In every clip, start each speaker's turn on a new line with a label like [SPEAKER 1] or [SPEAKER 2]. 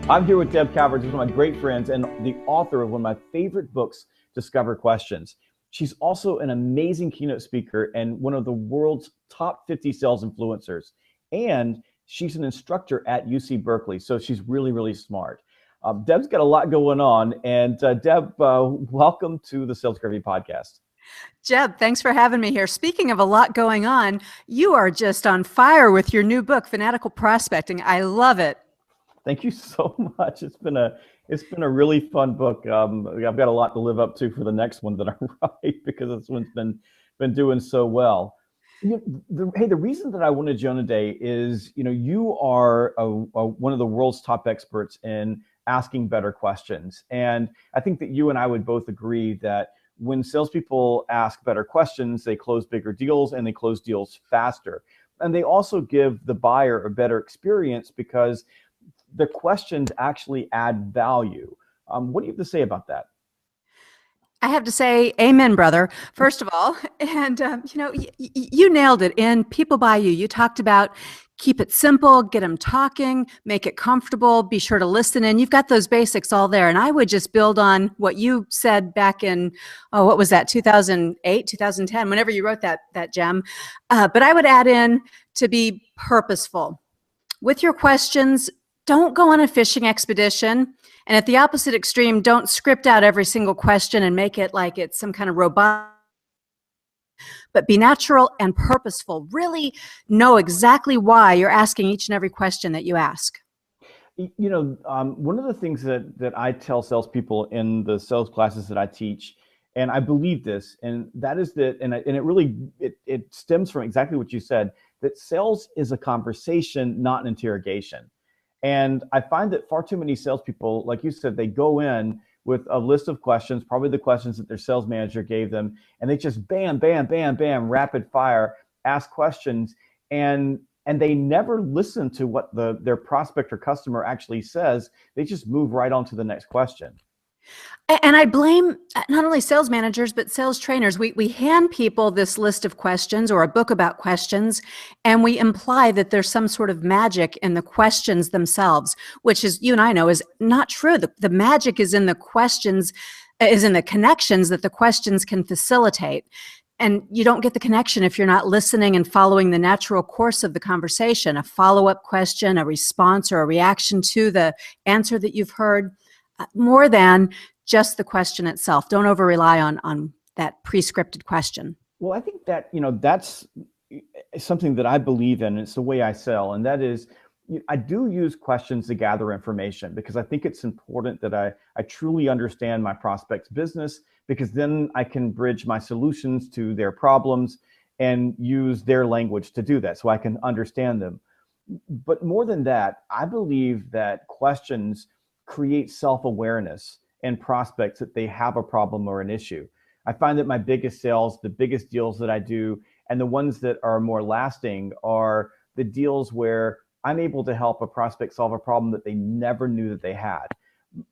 [SPEAKER 1] I'm here with Deb Calvert, who's one of my great friends and the author of one of my favorite books, Discover Questions. She's also an amazing keynote speaker and one of the world's top 50 sales influencers. And she's an instructor at UC Berkeley, so she's really, really smart. Deb's got a lot going on. And Deb, welcome to the Sales Gravy Podcast.
[SPEAKER 2] Jeb, thanks for having me here. Speaking of a lot going on, you are just on fire with your new book, Fanatical Prospecting. I love it.
[SPEAKER 1] Thank you so much. It's been a really fun book. I've got a lot to live up to for the next one that I write because this one's been doing so well. The reason that I wanted you on today is, you are one of the world's top experts in asking better questions, and I think that you and I would both agree that when salespeople ask better questions, they close bigger deals and they close deals faster, and they also give the buyer a better experience because the questions actually add value. What do you have to say about that?
[SPEAKER 2] I have to say, amen, brother, first of all. And, you nailed it. In People Buy You, you talked about keep it simple, get them talking, make it comfortable, be sure to listen in. You've got those basics all there. And I would just build on what you said back in, what was that, 2008, 2010, whenever you wrote that gem. But I would add in to be purposeful. With your questions, don't go on a fishing expedition. And at the opposite extreme, don't script out every single question and make it like it's some kind of robot. But be natural and purposeful. Really know exactly why you're asking each and every question that you ask.
[SPEAKER 1] One of the things that I tell salespeople in the sales classes that I teach, and I believe this, and that is that, and it really stems from exactly what you said, that sales is a conversation, not an interrogation. And I find that far too many salespeople, like you said, they go in with a list of questions, probably the questions that their sales manager gave them, and they just bam, bam, bam, bam, rapid fire, ask questions, and they never listen to what their prospect or customer actually says. They just move right on to the next question.
[SPEAKER 2] And I blame not only sales managers, but sales trainers. We hand people this list of questions or a book about questions, and we imply that there's some sort of magic in the questions themselves, which is, you and I know, is not true. The magic is in the questions, is in the connections that the questions can facilitate. And you don't get the connection if you're not listening and following the natural course of the conversation, a follow-up question, a response, or a reaction to the answer that you've heard, more than just the question itself. Don't over rely on that pre-scripted question.
[SPEAKER 1] Well, I think that, that's something that I believe in. It's the way I sell. And that is, I do use questions to gather information because I think it's important that I truly understand my prospect's business, because then I can bridge my solutions to their problems and use their language to do that so I can understand them. But more than that, I believe that questions create self-awareness and prospects that they have a problem or an issue. I find that my biggest sales, the biggest deals that I do, and the ones that are more lasting are the deals where I'm able to help a prospect solve a problem that they never knew that they had.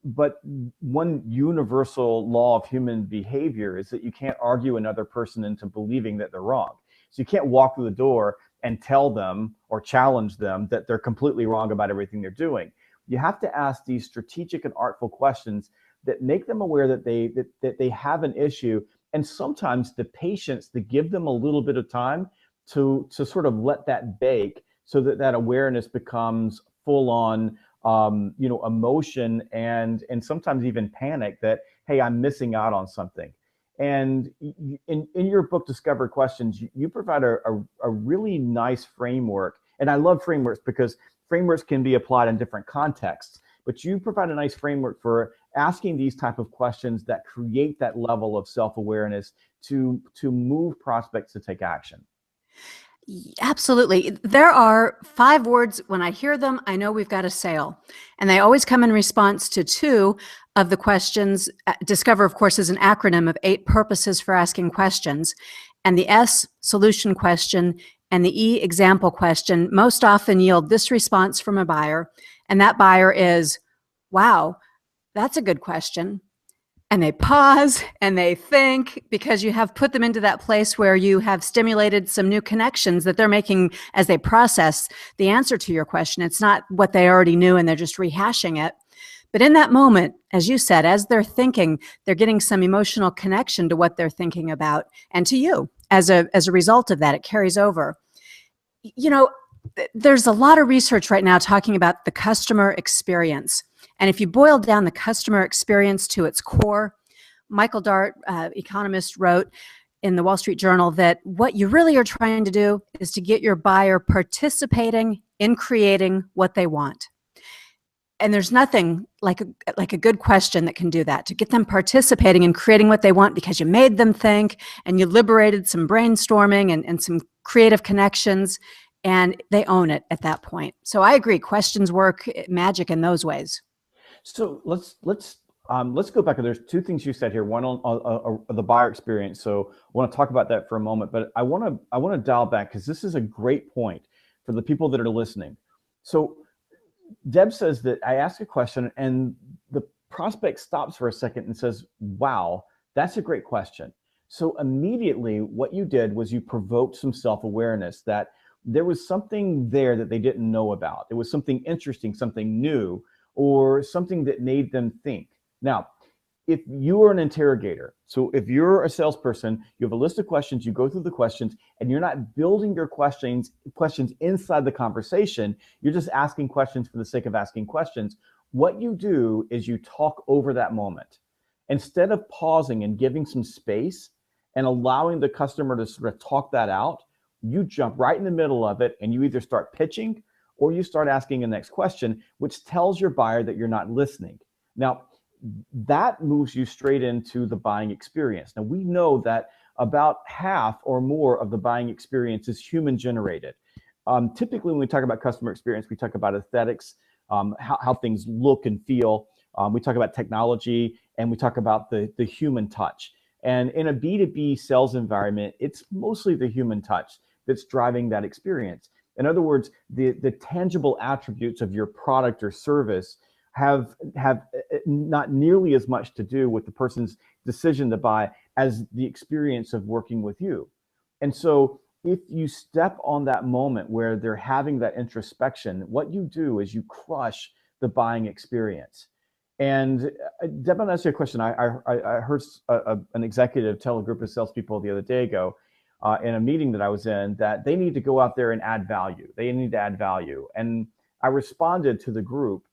[SPEAKER 1] But one universal law of human behavior is that you can't argue another person into believing that they're wrong. So you can't walk through the door and tell them or challenge them that they're completely wrong about everything they're doing. You have to ask these strategic and artful questions that make them aware that they have an issue, and sometimes the patience to give them a little bit of time to sort of let that bake so that awareness becomes full on emotion and sometimes even panic that, hey, I'm missing out on something. And in your book, Discover Questions, you provide a really nice framework. And I love frameworks because frameworks can be applied in different contexts, but you provide a nice framework for asking these type of questions that create that level of self-awareness to move prospects to take action.
[SPEAKER 2] Absolutely. There are 5 words. When I hear them, I know we've got a sale. And they always come in response to 2 of the questions. Discover, of course, is an acronym of 8 purposes for asking questions. And the S, solution question, and the E, example question, most often yield this response from a buyer. And that buyer is, wow, that's a good question. And they pause and they think, because you have put them into that place where you have stimulated some new connections that they're making as they process the answer to your question. It's not what they already knew and they're just rehashing it. But in that moment, as you said, as they're thinking, they're getting some emotional connection to what they're thinking about and to you. As a result of that, it carries over. You know, there's a lot of research right now talking about the customer experience. And if you boil down the customer experience to its core, Michael Dart, economist, wrote in the Wall Street Journal that what you really are trying to do is to get your buyer participating in creating what they want. And there's nothing like a good question that can do that, to get them participating in creating what they want because you made them think and you liberated some brainstorming and some creative connections, and they own it at that point. So I agree, questions work magic in those ways.
[SPEAKER 1] So let's go back. There's two things you said here. One on the buyer experience. So I want to talk about that for a moment, but I want to dial back because this is a great point for the people that are listening. So Deb says that I ask a question and the prospect stops for a second and says, "Wow, that's a great question." So immediately what you did was you provoked some self-awareness that there was something there that they didn't know about. It was something interesting, something new, or something that made them think. Now, if you are an interrogator, so if you're a salesperson, you have a list of questions, you go through the questions, and you're not building your questions inside the conversation, you're just asking questions for the sake of asking questions. What you do is you talk over that moment. Instead of pausing and giving some space and allowing the customer to sort of talk that out, you jump right in the middle of it and you either start pitching or you start asking the next question, which tells your buyer that you're not listening. Now, that moves you straight into the buying experience. Now, we know that about half or more of the buying experience is human generated. Typically, when we talk about customer experience, we talk about aesthetics, how things look and feel. We talk about technology, and we talk about the human touch. And in a B2B sales environment, it's mostly the human touch that's driving that experience. In other words, the tangible attributes of your product or service have not nearly as much to do with the person's decision to buy as the experience of working with you. And so if you step on that moment where they're having that introspection, what you do is you crush the buying experience. And Deb, I'll ask you a question. I heard an executive tell a group of salespeople the other day ago in a meeting that I was in that they need to go out there and add value. They need to add value. And I responded to the group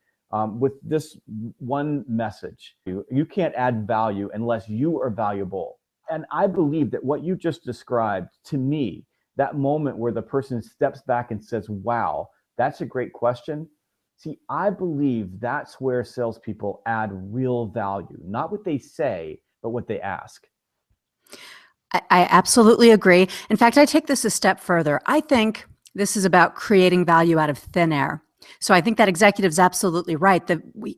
[SPEAKER 1] with this one message. You can't add value unless you are valuable. And I believe that what you just described to me, that moment where the person steps back and says, "Wow, that's a great question." See, I believe that's where salespeople add real value, not what they say, but what they ask.
[SPEAKER 2] I absolutely agree. In fact, I take this a step further. I think this is about creating value out of thin air. So I think that executive's absolutely right.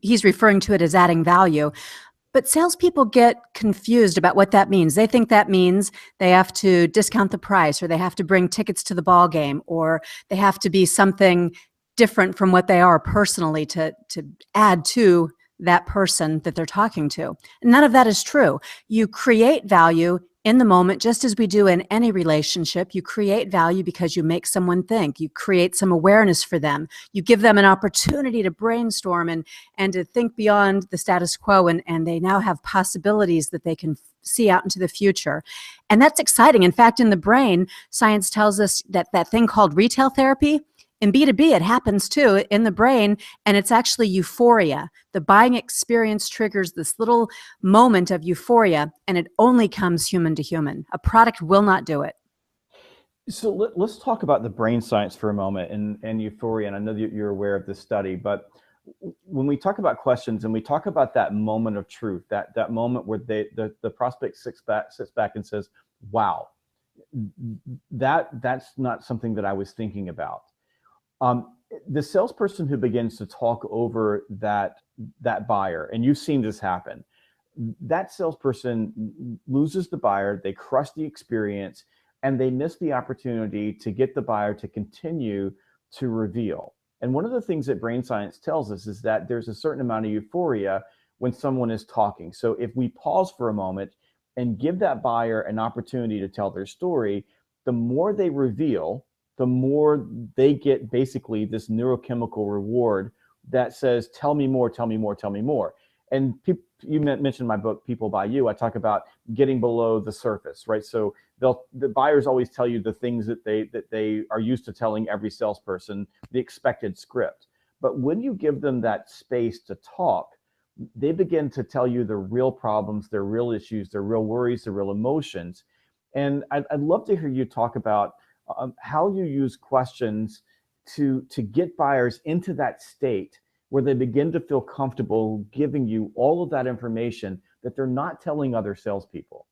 [SPEAKER 2] He's referring to it as adding value. But salespeople get confused about what that means. They think that means they have to discount the price, or they have to bring tickets to the ball game, or they have to be something different from what they are personally to add to that person that they're talking to. None of that is true. You create value in the moment, just as we do in any relationship. You create value because you make someone think. You create some awareness for them. You give them an opportunity to brainstorm and to think beyond the status quo, and they now have possibilities that they can see out into the future. And that's exciting. In fact, in the brain, science tells us that that thing called retail therapy, in B2B, it happens too in the brain, and it's actually euphoria. The buying experience triggers this little moment of euphoria, and it only comes human to human. A product will not do it.
[SPEAKER 1] So let's talk about the brain science for a moment and euphoria. And I know that you're aware of this study, but when we talk about questions and we talk about that moment of truth, that moment where the prospect sits back and says, "Wow, that's not something that I was thinking about." The salesperson who begins to talk over that buyer, and you've seen this happen, that salesperson loses the buyer, they crush the experience, and they miss the opportunity to get the buyer to continue to reveal. And one of the things that brain science tells us is that there's a certain amount of euphoria when someone is talking. So if we pause for a moment and give that buyer an opportunity to tell their story, the more they reveal, the more they get basically this neurochemical reward that says, tell me more, tell me more, tell me more. And you mentioned my book, People Buy You. I talk about getting below the surface, right? So the buyers always tell you the things that they are used to telling every salesperson, the expected script. But when you give them that space to talk, they begin to tell you the real problems, their real issues, their real worries, their real emotions. And I'd love to hear you talk about how you use questions to get buyers into that state where they begin to feel comfortable giving you all of that information that they're not telling other salespeople.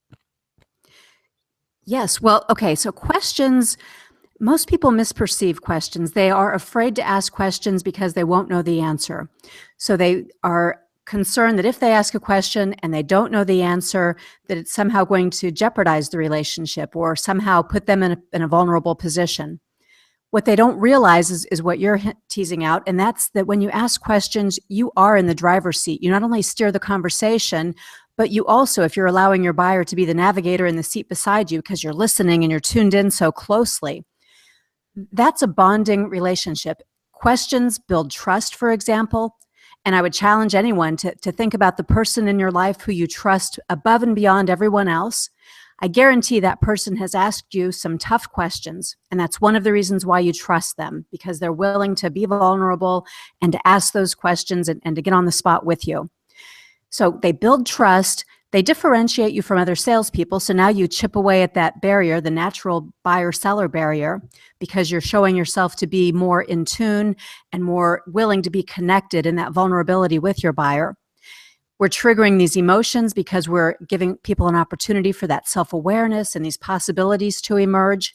[SPEAKER 2] Yes. Well, okay. So questions, most people misperceive questions. They are afraid to ask questions because they won't know the answer. So they are concerned that if they ask a question and they don't know the answer, that it's somehow going to jeopardize the relationship or somehow put them in a vulnerable position. What they don't realize is what you're teasing out, and that's that when you ask questions, you are in the driver's seat. You not only steer the conversation, but you also, if you're allowing your buyer to be the navigator in the seat beside you because you're listening and you're tuned in so closely, that's a bonding relationship. Questions build trust, for example, and I would challenge anyone to think about the person in your life who you trust above and beyond everyone else. I guarantee that person has asked you some tough questions, and that's one of the reasons why you trust them, because they're willing to be vulnerable and to ask those questions and to get on the spot with you. So they build trust, they differentiate you from other salespeople, so now you chip away at that barrier, the natural buyer-seller barrier, because you're showing yourself to be more in tune and more willing to be connected in that vulnerability with your buyer. We're triggering these emotions because we're giving people an opportunity for that self-awareness and these possibilities to emerge.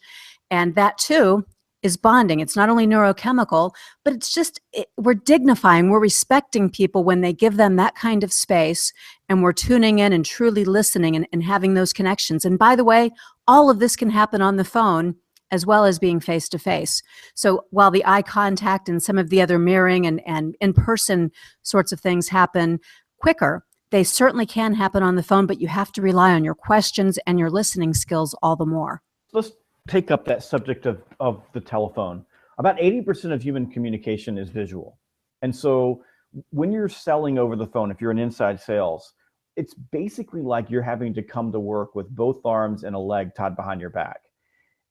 [SPEAKER 2] And that too is bonding. It's not only neurochemical, but it's just, we're dignifying, we're respecting people when they give them that kind of space, and we're tuning in and truly listening and having those connections. And by the way, all of this can happen on the phone as well as being face-to-face. So while the eye contact and some of the other mirroring and in-person sorts of things happen quicker, they certainly can happen on the phone, but you have to rely on your questions and your listening skills all the more.
[SPEAKER 1] Let's take up that subject of the telephone. About 80% of human communication is visual. And so when you're selling over the phone, if you're in inside sales, it's basically like you're having to come to work with both arms and a leg tied behind your back.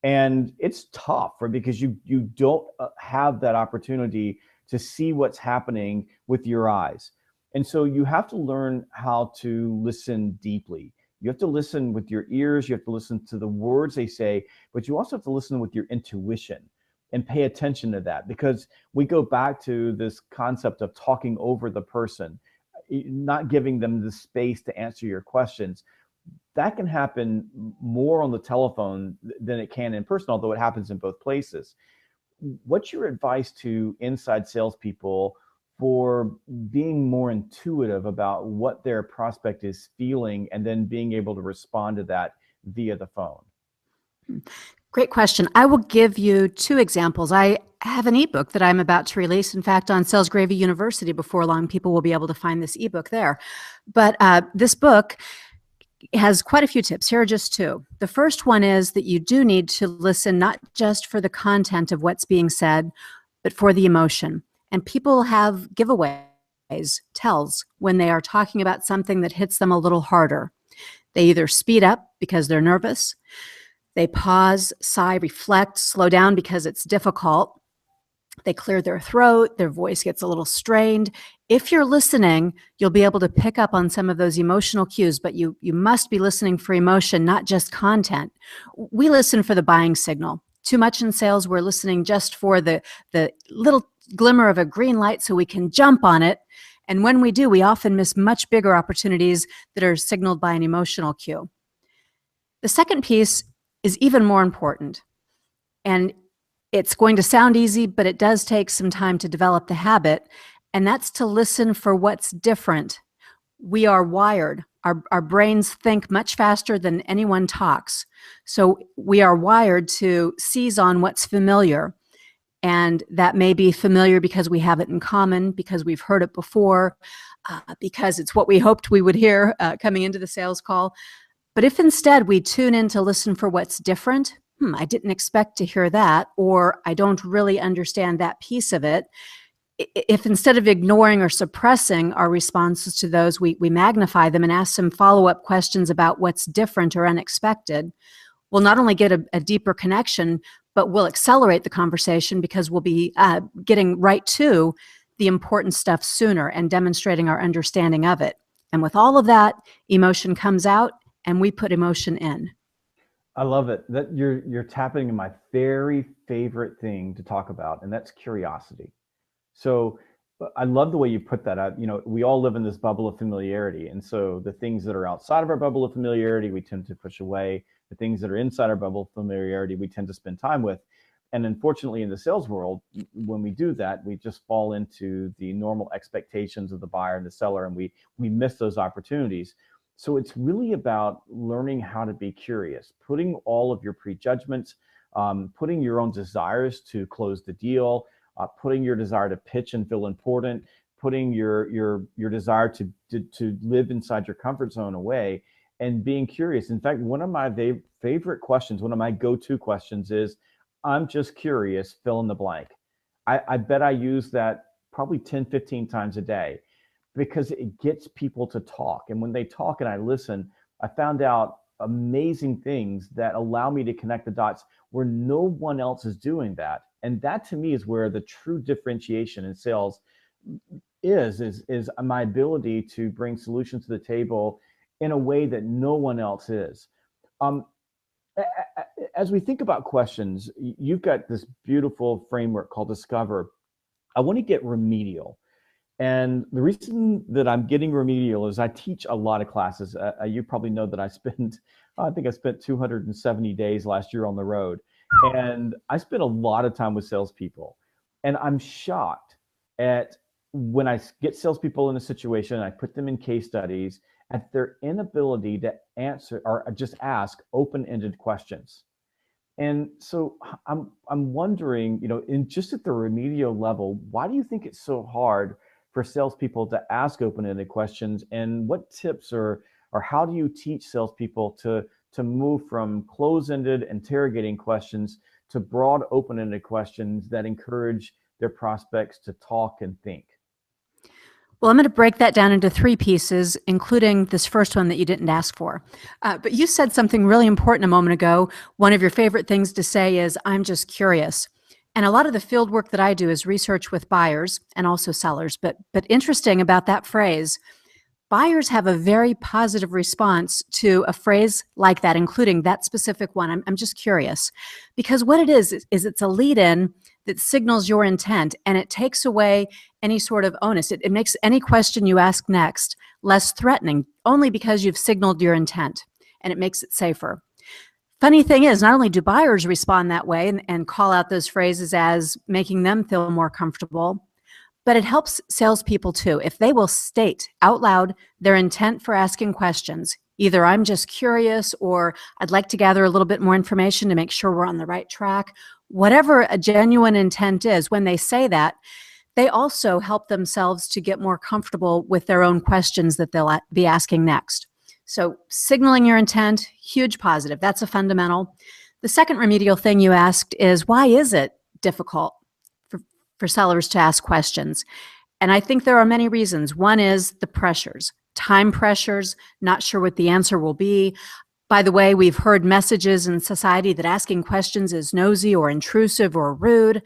[SPEAKER 1] And it's tough, right? Because you don't have that opportunity to see what's happening with your eyes. And so you have to learn how to listen deeply. You have to listen with your ears. You have to listen to the words they say, but you also have to listen with your intuition and pay attention to that, because we go back to this concept of talking over the person, not giving them the space to answer your questions. That can happen more on the telephone than it can in person, although it happens in both places. What's your advice to inside salespeople for being more intuitive about what their prospect is feeling and then being able to respond to that via the phone?
[SPEAKER 2] Great question. I will give you two examples. I have an ebook that I'm about to release. In fact, on Sales Gravy University, before long, people will be able to find this ebook there. But this book has quite a few tips. Here are just two. The first one is that you do need to listen not just for the content of what's being said, but for the emotion. And people have giveaways, tells, when they are talking about something that hits them a little harder. They either speed up because they're nervous, they pause, sigh, reflect, slow down because it's difficult. They clear their throat, their voice gets a little strained. If you're listening, you'll be able to pick up on some of those emotional cues, but you must be listening for emotion, not just content. We listen for the buying signal. Too much in sales, we're listening just for the little glimmer of a green light so we can jump on it. And when we do, we often miss much bigger opportunities that are signaled by an emotional cue. The second piece is even more important. And it's going to sound easy, but it does take some time to develop the habit. And that's to listen for what's different. We are wired. Our brains think much faster than anyone talks. So we are wired to seize on what's familiar. And that may be familiar because we have it in common, because we've heard it before, because it's what we hoped we would hear coming into the sales call. But if instead we tune in to listen for what's different, I didn't expect to hear that, or I don't really understand that piece of it, if instead of ignoring or suppressing our responses to those, we magnify them and ask some follow-up questions about what's different or unexpected, we'll not only get a deeper connection, but we'll accelerate the conversation because we'll be getting right to the important stuff sooner and demonstrating our understanding of it. And with all of that, emotion comes out and we put emotion in.
[SPEAKER 1] I love it. That you're tapping in my very favorite thing to talk about, and that's curiosity. So I love the way you put that out. We all live in this bubble of familiarity. And so the things that are outside of our bubble of familiarity, we tend to push away. The things that are inside our bubble of familiarity, we tend to spend time with. And unfortunately, in the sales world, when we do that, we just fall into the normal expectations of the buyer and the seller, and we miss those opportunities. So it's really about learning how to be curious, putting all of your prejudgments, putting your own desires to close the deal, putting your desire to pitch and feel important, putting your desire to live inside your comfort zone away, and being curious. In fact, one of my favorite questions, one of my go-to questions is, I'm just curious, fill in the blank. I bet I use that probably 10, 15 times a day because it gets people to talk. And when they talk and I listen, I found out amazing things that allow me to connect the dots where no one else is doing that. And that to me is where the true differentiation in sales is my ability to bring solutions to the table in a way that no one else is. As we think about questions, you've got this beautiful framework called Discover. I want to get remedial. And the reason that I'm getting remedial is I teach a lot of classes. You probably know that I spent 270 days last year on the road. And I spent a lot of time with salespeople. And I'm shocked at when I get salespeople in a situation, I put them in case studies, at their inability to answer or just ask open-ended questions. And so I'm wondering, in just at the remedial level, why do you think it's so hard for salespeople to ask open-ended questions? And what tips or how do you teach salespeople to move from close-ended interrogating questions to broad open-ended questions that encourage their prospects to talk and think?
[SPEAKER 2] Well, I'm going to break that down into 3 pieces, including this first one that you didn't ask for. But you said something really important a moment ago. One of your favorite things to say is, I'm just curious. And a lot of the field work that I do is research with buyers and also sellers. But interesting about that phrase, buyers have a very positive response to a phrase like that, including that specific one. I'm just curious. Because what it is it's a lead-in that signals your intent, and it takes away any sort of onus. It makes any question you ask next less threatening, only because you've signaled your intent, and it makes it safer. Funny thing is, not only do buyers respond that way and call out those phrases as making them feel more comfortable, but it helps salespeople too. If they will state out loud their intent for asking questions, either I'm just curious or I'd like to gather a little bit more information to make sure we're on the right track, whatever a genuine intent is, when they say that, they also help themselves to get more comfortable with their own questions that they'll be asking next. So signaling your intent, huge positive. That's a fundamental. The second remedial thing you asked is, why is it difficult for sellers to ask questions? And I think there are many reasons. One is the pressures, time pressures, not sure what the answer will be. By the way, we've heard messages in society that asking questions is nosy or intrusive or rude.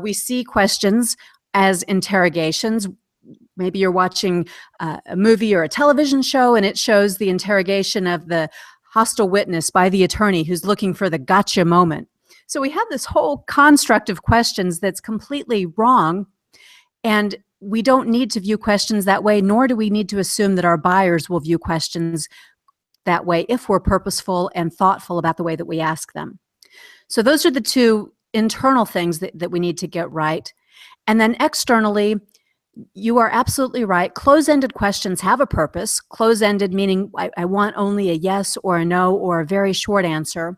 [SPEAKER 2] We see questions as interrogations. Maybe you're watching a movie or a television show and it shows the interrogation of the hostile witness by the attorney who's looking for the gotcha moment. So we have this whole construct of questions that's completely wrong, and we don't need to view questions that way, nor do we need to assume that our buyers will view questions that way if we're purposeful and thoughtful about the way that we ask them. So those are the 2 internal things that we need to get right. And then externally, you are absolutely right. Close-ended questions have a purpose. Close-ended meaning I want only a yes or a no or a very short answer.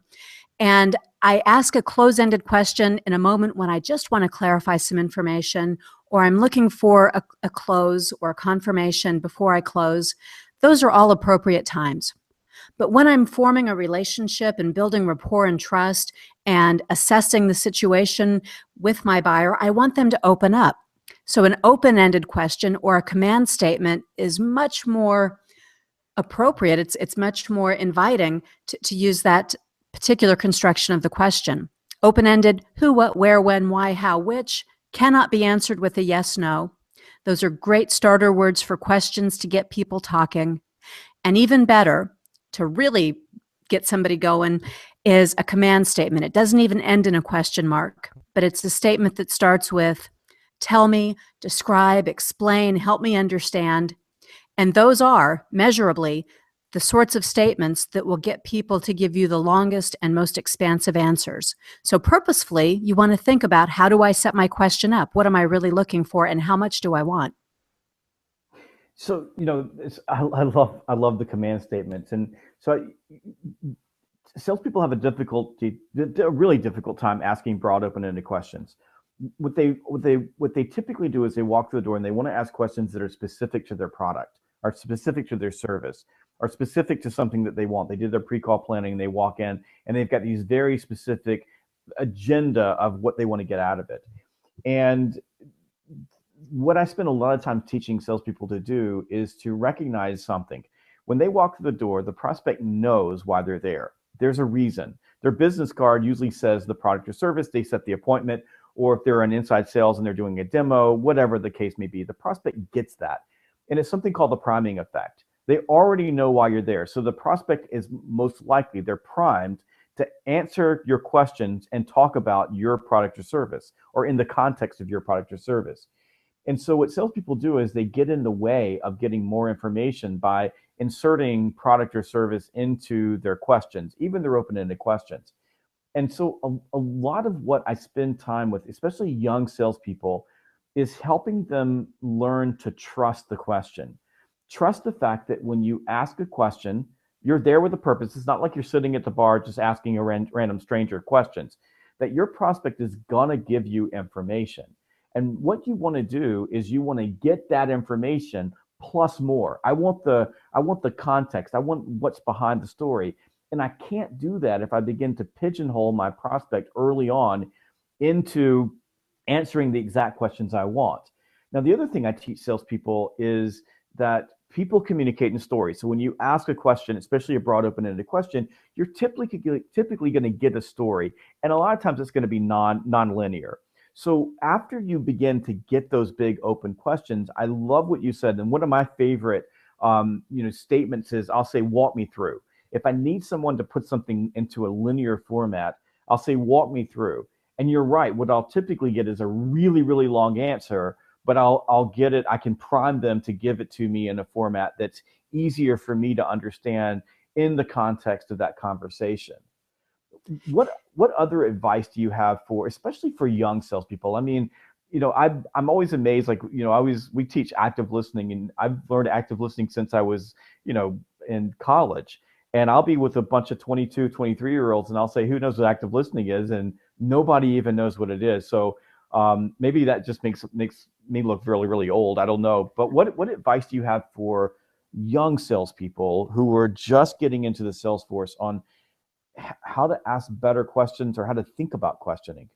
[SPEAKER 2] And I ask a close-ended question in a moment when I just want to clarify some information, or I'm looking for a close or a confirmation before I close. Those are all appropriate times. But when I'm forming a relationship and building rapport and trust and assessing the situation with my buyer, I want them to open up. So an open-ended question or a command statement is much more appropriate. It's much more inviting to use that particular construction of the question. Open-ended, who, what, where, when, why, how, which, cannot be answered with a yes, no. Those are great starter words for questions to get people talking. And even better, to really get somebody going, is a command statement. It doesn't even end in a question mark, but it's a statement that starts with, tell me, describe, explain, help me understand. And those are, measurably, the sorts of statements that will get people to give you the longest and most expansive answers. So purposefully, you want to think about, how do I set my question up? What am I really looking for, and how much do I want?
[SPEAKER 1] So, I love the command statements. And so salespeople have a really difficult time asking broad, open-ended questions. What they typically do is they walk through the door and they want to ask questions that are specific to their product, are specific to their service, are specific to something that they want. They did their pre-call planning, they walk in and they've got these very specific agenda of what they want to get out of it. And what I spend a lot of time teaching salespeople to do is to recognize something. When they walk through the door, the prospect knows why they're there. There's a reason. Their business card usually says the product or service, they set the appointment, or if they're in inside sales and they're doing a demo, whatever the case may be, the prospect gets that. And it's something called the priming effect. They already know why you're there. So the prospect is most likely, they're primed to answer your questions and talk about your product or service, or in the context of your product or service. And so what salespeople do is they get in the way of getting more information by inserting product or service into their questions, even their open-ended questions. And so a lot of what I spend time with, especially young salespeople, is helping them learn to trust the question. Trust the fact that when you ask a question, you're there with a purpose. It's not like you're sitting at the bar just asking a random stranger questions, that your prospect is going to give you information. And what you want to do is you want to get that information plus more. I want the context. I want what's behind the story. And I can't do that if I begin to pigeonhole my prospect early on into answering the exact questions I want. Now, the other thing I teach salespeople is that people communicate in stories. So when you ask a question, especially a broad, open-ended question, you're typically going to get a story. And a lot of times it's going to be non-linear. So after you begin to get those big open questions, I love what you said. And one of my favorite statements is, I'll say, walk me through. If I need someone to put something into a linear format, I'll say, walk me through. And you're right. What I'll typically get is a really, really long answer, but I'll get it. I can prime them to give it to me in a format that's easier for me to understand in the context of that conversation. What other advice do you have for, especially for young salespeople? I mean, I'm always amazed. Like, we teach active listening, and I've learned active listening since I was, in college. And I'll be with a bunch of 22, 23-year-olds, and I'll say, who knows what active listening is? And nobody even knows what it is. So maybe that just makes me look really, really old. I don't know. But what advice do you have for young salespeople who are just getting into the sales force on how to ask better questions or how to think about questioning?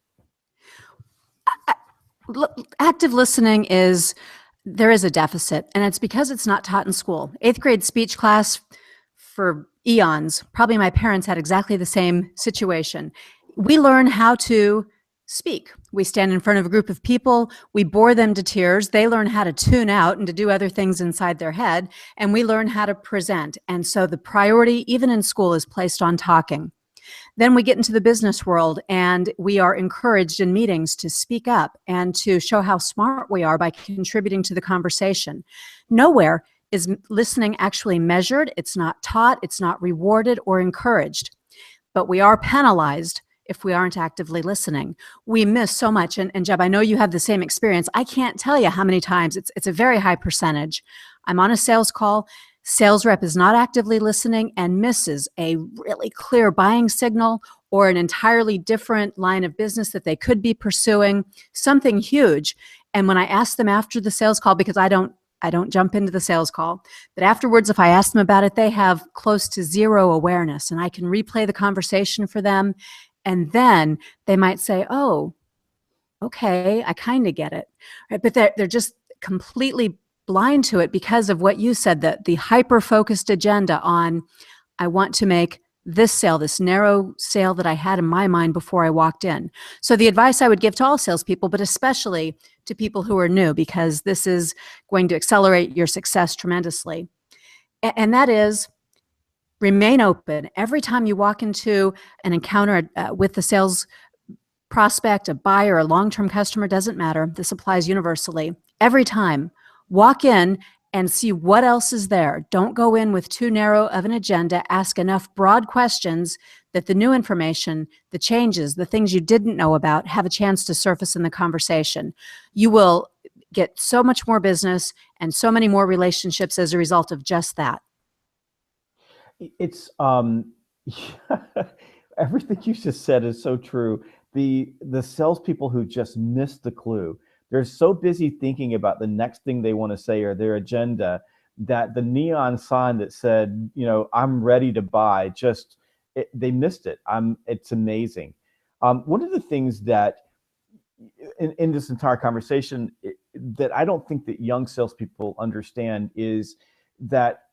[SPEAKER 2] Active listening there is a deficit, and it's because it's not taught in school. 8th grade speech class for eons, probably my parents had exactly the same situation. We learn how to speak. We stand in front of a group of people, we bore them to tears, they learn how to tune out and to do other things inside their head, and we learn how to present. And so the priority, even in school, is placed on talking. Then we get into the business world, and we are encouraged in meetings to speak up and to show how smart we are by contributing to the conversation. Nowhere is listening actually measured. It's not taught, it's not rewarded or encouraged, but we are penalized if we aren't actively listening. We miss so much. And Jeb, I know you have the same experience. I can't tell you how many times, it's a very high percentage. I'm on a sales call, sales rep is not actively listening and misses a really clear buying signal or an entirely different line of business that they could be pursuing, something huge. And when I ask them after the sales call, because I don't jump into the sales call, but afterwards, if I ask them about it, they have close to zero awareness, and I can replay the conversation for them. And then they might say, oh, okay, I kind of get it. Right? But they're just completely blind to it because of what you said, that the hyper-focused agenda on, I want to make this sale, this narrow sale that I had in my mind before I walked in. So the advice I would give to all salespeople, but especially to people who are new, because this is going to accelerate your success tremendously. And that is, remain open. Every time you walk into an encounter with the sales prospect, a buyer, a long-term customer, doesn't matter. This applies universally. Every time, walk in and see what else is there. Don't go in with too narrow of an agenda. Ask enough broad questions that the new information, the changes, the things you didn't know about have a chance to surface in the conversation. You will get so much more business and so many more relationships as a result of just that.
[SPEAKER 1] It's everything you just said is so true. The salespeople who just miss the clue, they're so busy thinking about the next thing they want to say or their agenda, that the neon sign that said, I'm ready to buy, they missed it. It's amazing. One of the things that in this entire conversation that I don't think that young salespeople understand is that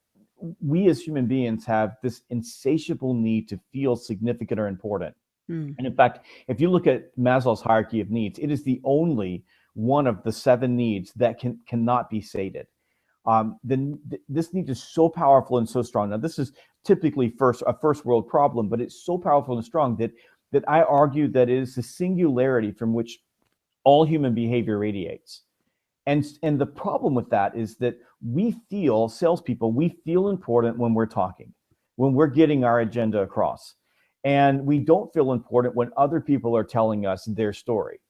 [SPEAKER 1] we as human beings have this insatiable need to feel significant or important. And in fact, if you look at Maslow's hierarchy of needs, it is the only one of the 7 needs that cannot be sated. This need is so powerful and so strong. Now, this is typically a first world problem, but it's so powerful and strong that I argue that it is the singularity from which all human behavior radiates. And the problem with that is that salespeople, we feel important when we're talking, when we're getting our agenda across. And we don't feel important when other people are telling us their story.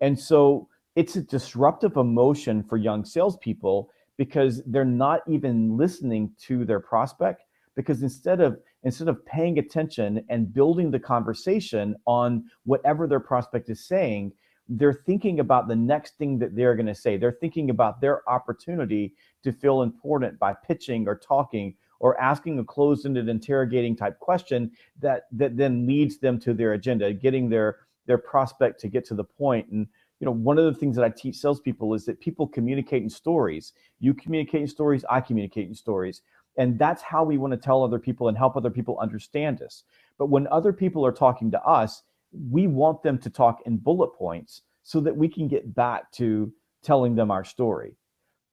[SPEAKER 1] And so it's a disruptive emotion for young salespeople because they're not even listening to their prospect, because instead of paying attention and building the conversation on whatever their prospect is saying, they're thinking about the next thing that they're going to say. They're thinking about their opportunity to feel important by pitching or talking or asking a closed-ended interrogating type question that then leads them to their agenda, getting their prospect to get to the point. And one of the things that I teach salespeople is that people communicate in stories. You communicate in stories, I communicate in stories. And that's how we want to tell other people and help other people understand us. But when other people are talking to us, we want them to talk in bullet points so that we can get back to telling them our story.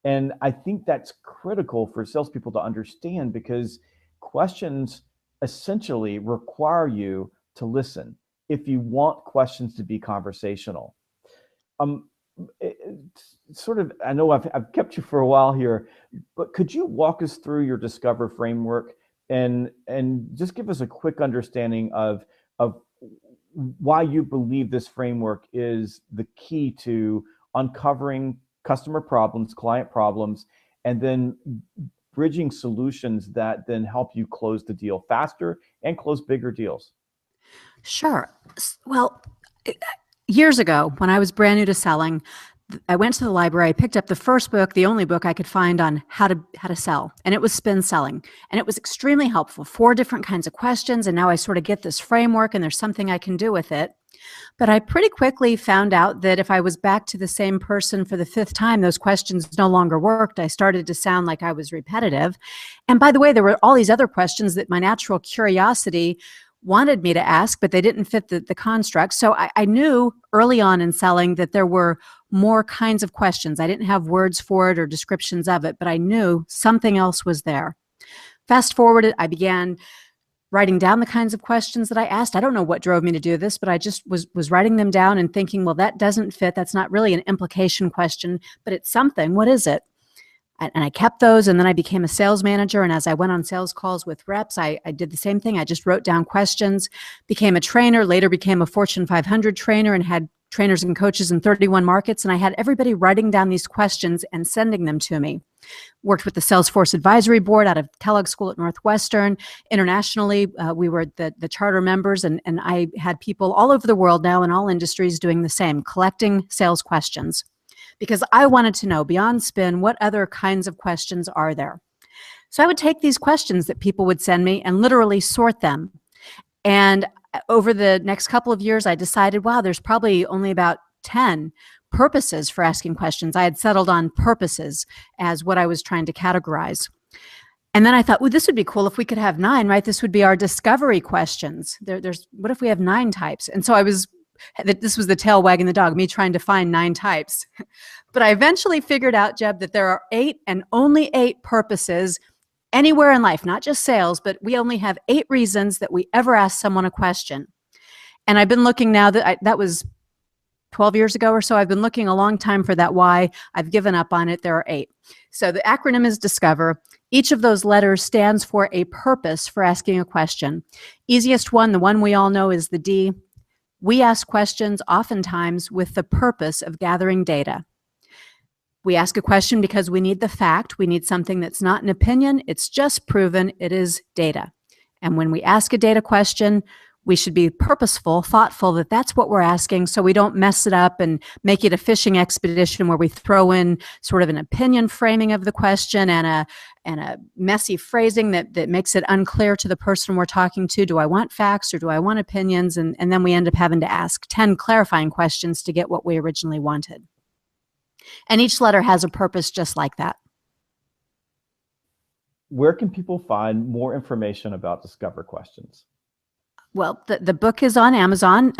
[SPEAKER 1] And I think that's critical for salespeople to understand, because questions essentially require you to listen if you want questions to be conversational. I know I've kept you for a while here, but could you walk us through your Discover framework and just give us a quick understanding of why you believe this framework is the key to uncovering customer problems, client problems, and then bridging solutions that then help you close the deal faster and close bigger deals?
[SPEAKER 2] Sure. Well, years ago, when I was brand new to selling, I went to the library, I picked up the first book, the only book I could find on how to sell, and it was Spin Selling. And it was extremely helpful, 4 different kinds of questions, and now I sort of get this framework and there's something I can do with it. But I pretty quickly found out that if I was back to the same person for the 5th time, those questions no longer worked. I started to sound like I was repetitive. And by the way, there were all these other questions that my natural curiosity wanted me to ask, but they didn't fit the construct. So I knew early on in selling that there were more kinds of questions. I didn't have words for it or descriptions of it, but I knew something else was there. Fast forward, I began writing down the kinds of questions that I asked. I don't know what drove me to do this, but I just was writing them down and thinking, well, that doesn't fit. That's not really an implication question, but it's something. What is it? And I kept those, and then I became a sales manager. And as I went on sales calls with reps, I did the same thing. I just wrote down questions, became a trainer, later became a Fortune 500 trainer, and had trainers and coaches in 31 markets. And I had everybody writing down these questions and sending them to me. Worked with the Salesforce Advisory Board out of Kellogg School at Northwestern. Internationally, we were the charter members, and I had people all over the world now in all industries doing the same, collecting sales questions. Because I wanted to know, beyond Spin, what other kinds of questions are there? So I would take these questions that people would send me and literally sort them. And over the next couple of years, I decided, wow, there's probably only about 10 purposes for asking questions. I had settled on purposes as what I was trying to categorize. And then I thought, well, this would be cool if we could have 9, right? This would be our discovery questions. What if we have 9 types? And so this was the tail wagging the dog, me trying to find 9 types. But I eventually figured out, Jeb, that there are 8 and only 8 purposes anywhere in life, not just sales, but we only have 8 reasons that we ever ask someone a question. And I've been looking now that was 12 years ago or so. I've been looking a long time for that why. I've given up on it. There are 8. So the acronym is DISCOVER. Each of those letters stands for a purpose for asking a question. Easiest one, the one we all know, is the D. We ask questions oftentimes with the purpose of gathering data. We ask a question because we need the fact. We need something that's not an opinion. It's just proven. It is data. And when we ask a data question, we should be purposeful, thoughtful that that's what we're asking, so we don't mess it up and make it a fishing expedition where we throw in sort of an opinion framing of the question and a messy phrasing that makes it unclear to the person we're talking to. Do I want facts or do I want opinions? And then we end up having to ask 10 clarifying questions to get what we originally wanted. And each letter has a purpose just like that.
[SPEAKER 1] Where can people find more information about Discover Questions?
[SPEAKER 2] Well, the book is on Amazon.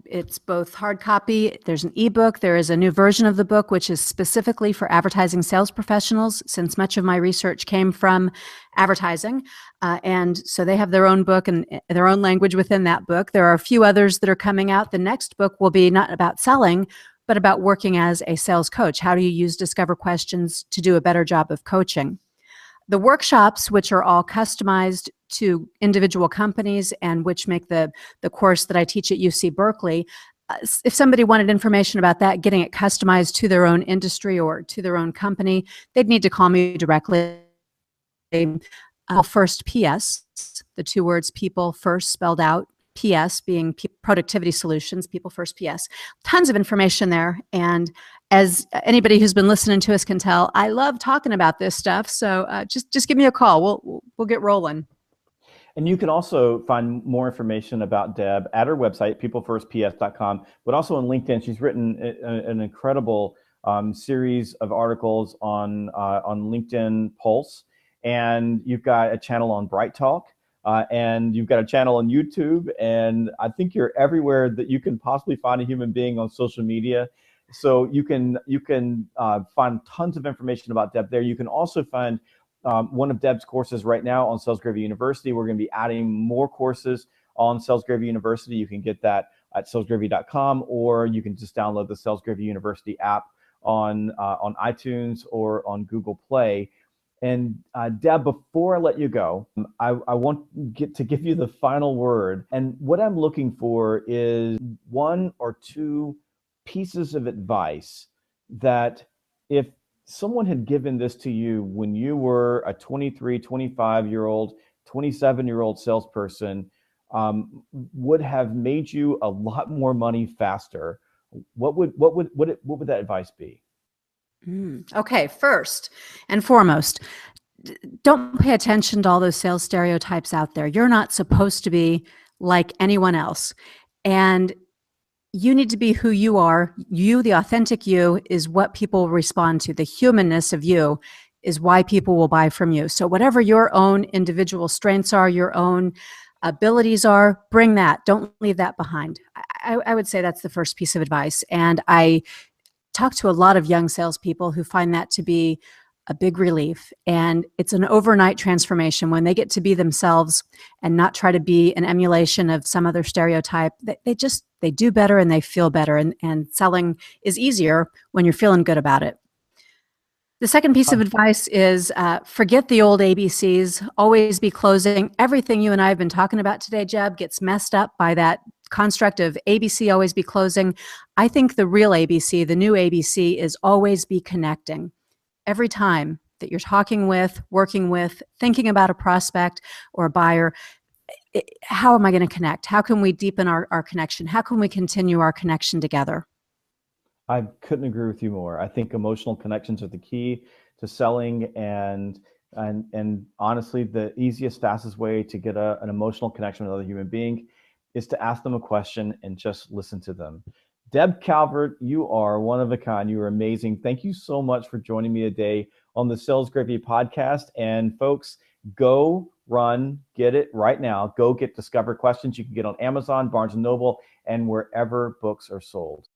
[SPEAKER 2] It's both hard copy. There's an ebook. There is a new version of the book, which is specifically for advertising sales professionals, since much of my research came from advertising. And so they have their own book and their own language within that book. There are a few others that are coming out. The next book will be not about selling, but about working as a sales coach. How do you use Discover Questions to do a better job of coaching? The workshops, which are all customized to individual companies and which make the course that I teach at UC Berkeley, if somebody wanted information about that, getting it customized to their own industry or to their own company, they'd need to call me directly. First PS, the 2 words people first spelled out, PS being productivity solutions, people first PS. Tons of information there. And as anybody who's been listening to us can tell, I love talking about this stuff. So just give me a call. We'll get rolling.
[SPEAKER 1] And you can also find more information about Deb at her website, peoplefirstps.com, but also on LinkedIn. She's written an incredible series of articles on LinkedIn Pulse, and you've got a channel on Bright Talk, and you've got a channel on YouTube, and I think you're everywhere that you can possibly find a human being on social media. So you can find tons of information about Deb there. You can also find one of Deb's courses right now on Sales Gravy University. We're going to be adding more courses on Sales Gravy University. You can get that at salesgravy.com, or you can just download the Sales Gravy University app on iTunes or on Google Play. And Deb, before I let you go, I want to give you the final word. And what I'm looking for is 1 or 2 pieces of advice that if someone had given this to you when you were a 23, 25-year-old, 27-year-old salesperson, would have made you a lot more money faster, what would that advice be?
[SPEAKER 2] Okay, first and foremost, don't pay attention to all those sales stereotypes out there. You're not supposed to be like anyone else. And you need to be who you are. You, the authentic you, is what people respond to. The humanness of you is why people will buy from you. So whatever your own individual strengths are, your own abilities are, bring that. Don't leave that behind. I would say that's the first piece of advice. And I talk to a lot of young salespeople who find that to be a big relief. And it's an overnight transformation when they get to be themselves and not try to be an emulation of some other stereotype. They do better and they feel better. And selling is easier when you're feeling good about it. The second piece of advice is forget the old ABCs, always be closing. Everything you and I have been talking about today, Jeb, gets messed up by that construct of ABC, always be closing. I think the real ABC, the new ABC, is always be connecting. Every time that you're talking with, working with, thinking about a prospect or a buyer, how am I going to connect? How can we deepen our connection? How can we continue our connection together?
[SPEAKER 1] I couldn't agree with you more. I think emotional connections are the key to selling, and honestly, the easiest, fastest way to get an emotional connection with another human being is to ask them a question and just listen to them. Deb Calvert, you are one of a kind. You are amazing. Thank you so much for joining me today on the Sales Gravy podcast. And folks, go run, get it right now. Go get Discover Questions. You can get on Amazon, Barnes & Noble, and wherever books are sold.